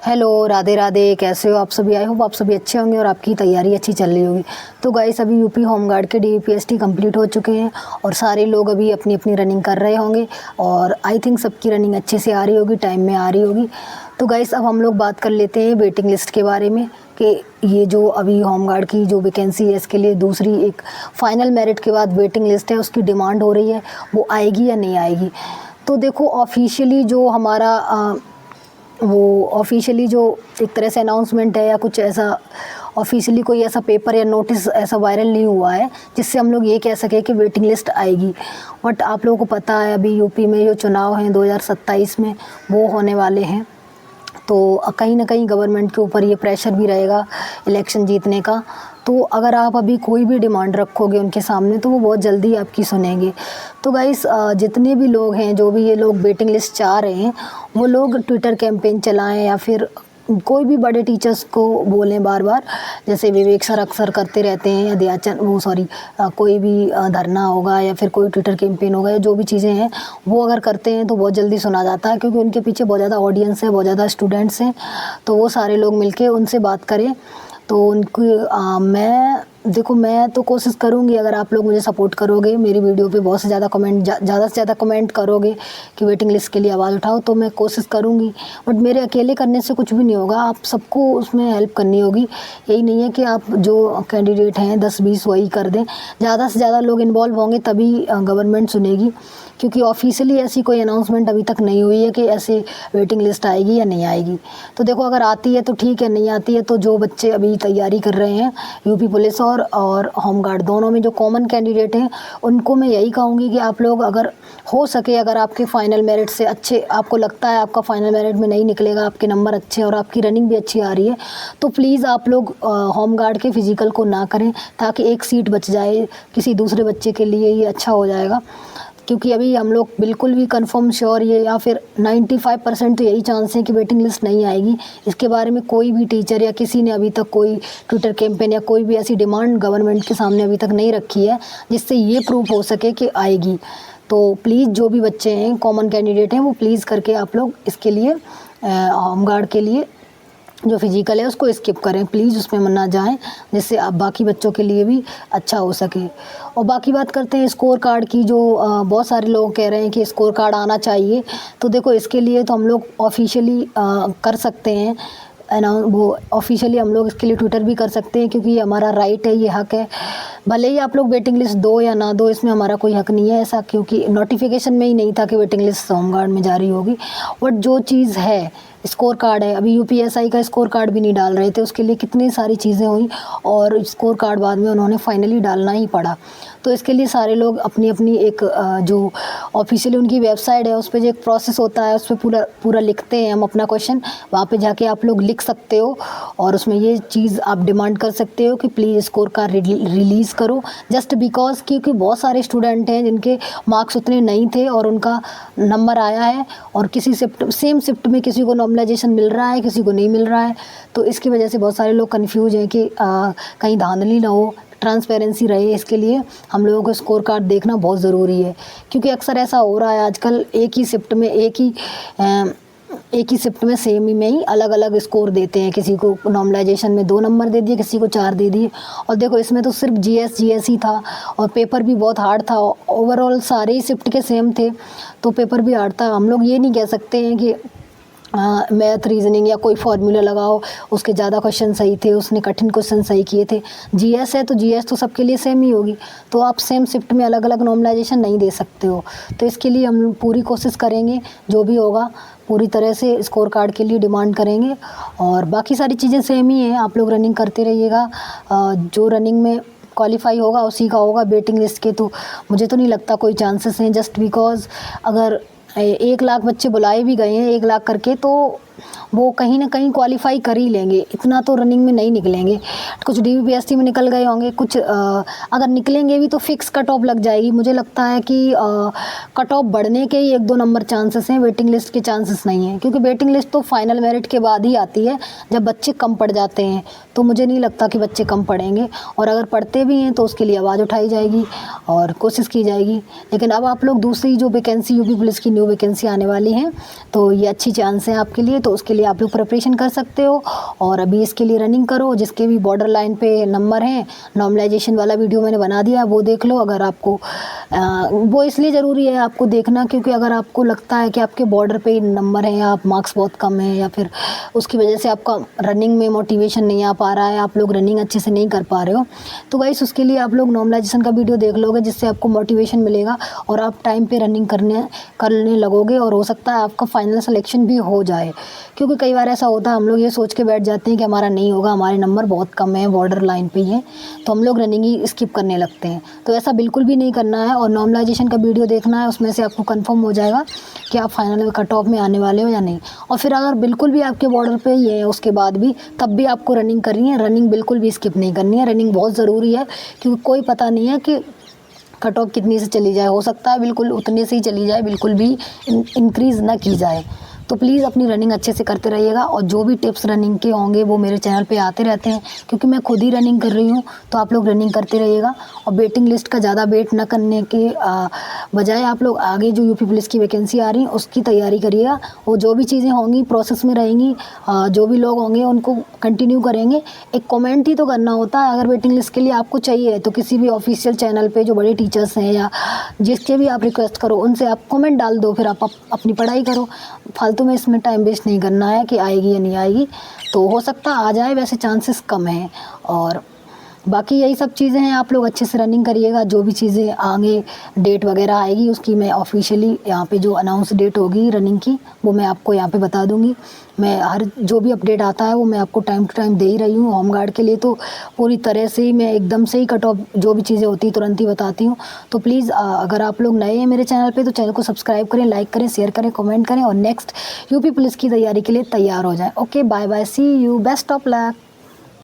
Hello, Radhe Radhe. कैसे हो आप सभी? आई होप आप सभी अच्छे होंगे और आपकी तैयारी अच्छी चल रही होगी। तो गाइस, अभी यूपी होमगार्ड के डीपीएसटी कंप्लीट हो चुके हैं और सारे लोग अभी अपनी अपनी रनिंग कर रहे होंगे और आई थिंक सबकी रनिंग अच्छे से आ रही होगी, टाइम में आ रही होगी। तो गाइस, अब हम लोग बात कर लेते हैं वेटिंग लिस्ट के बारे में कि ये जो अभी होमगार्ड की जो वैकेंसी है इसके लिए दूसरी एक फाइनल मेरिट के बाद वेटिंग लिस्ट है, उसकी डिमांड हो रही है, वो आएगी या नहीं आएगी। तो देखो, ऑफिशियली जो हमारा जो एक तरह से अनाउंसमेंट है या कुछ ऐसा ऑफिशियली कोई ऐसा पेपर या नोटिस ऐसा वायरल नहीं हुआ है जिससे हम लोग ये कह सकें कि वेटिंग लिस्ट आएगी। बट आप लोगों को पता है अभी यूपी में जो चुनाव हैं 2027 में वो होने वाले हैं, तो कहीं ना कहीं गवर्नमेंट के ऊपर ये प्रेशर भी रहेगा इलेक्शन जीतने का। तो अगर आप अभी कोई भी डिमांड रखोगे उनके सामने तो वो बहुत जल्दी आपकी सुनेंगे। तो गाइस, जितने भी लोग हैं, जो भी ये लोग वेटिंग लिस्ट चाह रहे हैं, वो लोग ट्विटर कैंपेन चलाएं या फिर कोई भी बड़े टीचर्स को बोलें बार बार, जैसे विवेक सर अक्सर करते रहते हैं, या कोई भी धरना होगा या फिर कोई ट्विटर कैंपेन होगा या जो भी चीज़ें हैं वो अगर करते हैं तो बहुत जल्दी सुना जाता है, क्योंकि उनके पीछे बहुत ज़्यादा ऑडियंस है, बहुत ज़्यादा स्टूडेंट्स हैं। तो वो सारे लोग मिलके उनसे बात करें तो मैं तो कोशिश करूँगी, अगर आप लोग मुझे सपोर्ट करोगे, मेरी वीडियो पे बहुत से ज़्यादा ज़्यादा से ज़्यादा कमेंट करोगे कि वेटिंग लिस्ट के लिए आवाज़ उठाओ, तो मैं कोशिश करूँगी। बट मेरे अकेले करने से कुछ भी नहीं होगा, आप सबको उसमें हेल्प करनी होगी। यही नहीं है कि आप जो कैंडिडेट हैं 10-20 वही कर दें, ज़्यादा से ज़्यादा लोग इन्वॉल्व होंगे तभी गवर्नमेंट सुनेगी, क्योंकि ऑफिशियली ऐसी कोई अनाउंसमेंट अभी तक नहीं हुई है कि ऐसे वेटिंग लिस्ट आएगी या नहीं आएगी। तो देखो, अगर आती है तो ठीक है, नहीं आती है तो जो बच्चे अभी तैयारी कर रहे हैं यूपी पुलिस और होमगार्ड दोनों में जो कॉमन कैंडिडेट हैं, उनको मैं यही कहूँगी कि आप लोग अगर हो सके, अगर आपके फाइनल मेरिट से अच्छे, आपको लगता है आपका फाइनल मेरिट में नहीं निकलेगा, आपके नंबर अच्छे और आपकी रनिंग भी अच्छी आ रही है, तो प्लीज़ आप लोग होमगार्ड के फिज़िकल को ना करें, ताकि एक सीट बच जाए किसी दूसरे बच्चे के लिए, ये अच्छा हो जाएगा। क्योंकि अभी हम लोग बिल्कुल भी कंफर्म श्योर ये या फिर 95% तो यही चांस है कि वेटिंग लिस्ट नहीं आएगी। इसके बारे में कोई भी टीचर या किसी ने अभी तक कोई ट्विटर कैंपेन या कोई भी ऐसी डिमांड गवर्नमेंट के सामने अभी तक नहीं रखी है जिससे ये प्रूफ हो सके कि आएगी। तो प्लीज़ जो भी बच्चे हैं, कॉमन कैंडिडेट हैं, वो प्लीज़ करके आप लोग इसके लिए होमगार्ड के लिए जो फिजिकल है उसको स्किप करें, प्लीज़ उसमें ना जाएं, जिससे आप बाकी बच्चों के लिए भी अच्छा हो सके। और बाकी बात करते हैं स्कोर कार्ड की, जो बहुत सारे लोग कह रहे हैं कि स्कोर कार्ड आना चाहिए। तो देखो, इसके लिए तो हम लोग ऑफिशियली कर सकते हैं ऑफिशियली हम लोग इसके लिए ट्विटर भी कर सकते हैं, क्योंकि ये हमारा राइट है, ये हक है। भले ही आप लोग वेटिंग लिस्ट दो या ना दो, इसमें हमारा कोई हक नहीं है ऐसा, क्योंकि नोटिफिकेशन में ही नहीं था कि वेटिंग लिस्ट होमगार्ड में जारी होगी। बट जो चीज़ है, स्कोर कार्ड है, अभी यूपीएसआई का स्कोर कार्ड भी नहीं डाल रहे थे, उसके लिए कितनी सारी चीज़ें हुई और स्कोर कार्ड बाद में उन्होंने फाइनली डालना ही पड़ा। तो इसके लिए सारे लोग अपनी अपनी एक जो ऑफिशियली उनकी वेबसाइट है उस पर जो एक प्रोसेस होता है उस पर पूरा लिखते हैं हम अपना क्वेश्चन, वहाँ पे जाके आप लोग लिख सकते हो और उसमें ये चीज़ आप डिमांड कर सकते हो कि प्लीज़ स्कोर कार्ड रिलीज़ करो। जस्ट बिकॉज क्योंकि बहुत सारे स्टूडेंट हैं जिनके मार्क्स उतने नहीं थे और उनका नंबर आया है, और किसी सेम शिफ्ट में किसी को नॉर्मलाइजेशन मिल रहा है, किसी को नहीं मिल रहा है। तो इसकी वजह से बहुत सारे लोग कन्फ्यूज हैं कि कहीं धांधली ना हो, ट्रांसपेरेंसी रहे। इसके लिए हम लोगों को स्कोर कार्ड देखना बहुत ज़रूरी है, क्योंकि अक्सर ऐसा हो रहा है आजकल, एक ही शिफ्ट में सेम ही में ही अलग अलग स्कोर देते हैं। किसी को नॉर्मलाइजेशन में 2 नंबर दे दिए, किसी को 4 दे दिए। और देखो, इसमें तो सिर्फ जीएस ही था और पेपर भी बहुत हार्ड था। ओवरऑल सारे ही शिफ्ट के सेम थे तो पेपर भी हार्ड था। हम लोग ये नहीं कह सकते हैं कि मैथ, रीजनिंग या कोई फार्मूला लगाओ उसके ज़्यादा क्वेश्चन सही थे, उसने कठिन क्वेश्चन सही किए थे। जीएस है तो जीएस तो सबके लिए सेम ही होगी, तो आप सेम शिफ्ट में अलग अलग नॉर्मलाइजेशन नहीं दे सकते हो। तो इसके लिए हम पूरी कोशिश करेंगे, जो भी होगा पूरी तरह से स्कोर कार्ड के लिए डिमांड करेंगे। और बाकी सारी चीज़ें सेम ही हैं, आप लोग रनिंग करते रहिएगा। जो रनिंग में क्वालिफाई होगा उसी का होगा। वेटिंग लिस्ट के तो मुझे तो नहीं लगता कोई चांसेस हैं, जस्ट बिकॉज अगर 1 लाख बच्चे बुलाए भी गए हैं 1 लाख करके, तो वो कहीं ना कहीं क्वालिफाई कर ही लेंगे, इतना तो रनिंग में नहीं निकलेंगे। कुछ डीपीएसटी में निकल गए होंगे, कुछ अगर निकलेंगे भी तो फिक्स कट ऑफ लग जाएगी। मुझे लगता है कि कट ऑफ बढ़ने के ही 1-2 नंबर चांसेस हैं, वेटिंग लिस्ट के चांसेस नहीं हैं, क्योंकि वेटिंग लिस्ट तो फाइनल मेरिट के बाद ही आती है जब बच्चे कम पड़ जाते हैं। तो मुझे नहीं लगता कि बच्चे कम पढ़ेंगे, और अगर पढ़ते भी हैं तो उसके लिए आवाज़ उठाई जाएगी और कोशिश की जाएगी। लेकिन अब आप लोग दूसरी जो वैकेंसी यूपी पुलिस की न्यू वैकेंसी आने वाली हैं, तो ये अच्छी चांस है आपके लिए। तो उसके लिए आप लोग प्रिपरेशन कर सकते हो। और अभी इसके लिए रनिंग करो। जिसके भी बॉर्डर लाइन पे नंबर हैं, नॉर्मलाइजेशन वाला वीडियो मैंने बना दिया है, वो देख लो। अगर आपको वो इसलिए ज़रूरी है आपको देखना, क्योंकि अगर आपको लगता है कि आपके बॉर्डर पे नंबर हैं या आप मार्क्स बहुत कम हैं या फिर उसकी वजह से आपका रनिंग में मोटिवेशन नहीं आ पा रहा है, आप लोग रनिंग अच्छे से नहीं कर पा रहे हो, तो गाइस उसके लिए आप लोग नॉर्मलाइजेशन का वीडियो देख लोगे, जिससे आपको मोटिवेशन मिलेगा और आप टाइम पे रनिंग करने लगोगे। और हो सकता है आपका फाइनल सिलेक्शन भी हो जाए, क्योंकि कई बार ऐसा होता है हम लोग ये सोच के बैठ जाते हैं कि हमारा नहीं होगा, हमारे नंबर बहुत कम है, बॉर्डर लाइन पे ही है, तो हम लोग रनिंग ही स्किप करने लगते हैं। तो ऐसा बिल्कुल भी नहीं करना है और नॉर्मलाइजेशन का वीडियो देखना है, उसमें से आपको कंफर्म हो जाएगा कि आप फाइनल कट ऑफ में आने वाले हो या नहीं। और फिर अगर बिल्कुल भी आपके बॉर्डर पे ही है उसके बाद भी, तब भी आपको रनिंग करनी है, रनिंग बिल्कुल भी स्किप नहीं करनी है। रनिंग बहुत ज़रूरी है, क्योंकि कोई पता नहीं है कि कट ऑफ कितनी से चली जाए, हो सकता है बिल्कुल उतने से ही चली जाए, बिल्कुल भी इंक्रीज़ ना की जाए। तो प्लीज़ अपनी रनिंग अच्छे से करते रहिएगा। और जो भी टिप्स रनिंग के होंगे वो मेरे चैनल पे आते रहते हैं, क्योंकि मैं खुद ही रनिंग कर रही हूँ, तो आप लोग रनिंग करते रहिएगा। और वेटिंग लिस्ट का ज़्यादा वेट ना करने के बजाय आप लोग आगे जो यूपी पुलिस की वैकेंसी आ रही है उसकी तैयारी करिएगा। वो जो भी चीज़ें होंगी प्रोसेस में रहेंगी, जो भी लोग होंगे उनको कंटिन्यू करेंगे। एक कमेंट ही तो करना होता है, अगर वेटिंग लिस्ट के लिए आपको चाहिए तो किसी भी ऑफिशियल चैनल पे जो बड़े टीचर्स हैं या जिसके भी आप रिक्वेस्ट करो उनसे आप कमेंट डाल दो, फिर आप अपनी पढ़ाई करो। फालतू में इसमें टाइम वेस्ट नहीं करना है कि आएगी या नहीं आएगी, तो हो सकता है आ जाए, वैसे चांसेस कम हैं। और बाकी यही सब चीज़ें हैं, आप लोग अच्छे से रनिंग करिएगा। जो भी चीज़ें आगे डेट वगैरह आएगी उसकी मैं ऑफिशियली यहाँ पे जो अनाउंस डेट होगी रनिंग की वो मैं आपको यहाँ पे बता दूँगी। मैं हर जो भी अपडेट आता है वो मैं आपको टाइम टू टाइम दे ही रही हूँ। होम गार्ड के लिए तो पूरी तरह से ही मैं एकदम से ही कट ऑफ जो भी चीज़ें होती हैं तुरंत ही बताती हूँ। तो प्लीज़ अगर आप लोग नए हैं मेरे चैनल पे तो चैनल को सब्सक्राइब करें, लाइक करें, शेयर करें, कमेंट करें और नेक्स्ट यूपी पुलिस की तैयारी के लिए तैयार हो जाएं। Okay, bye bye, see you, best of luck.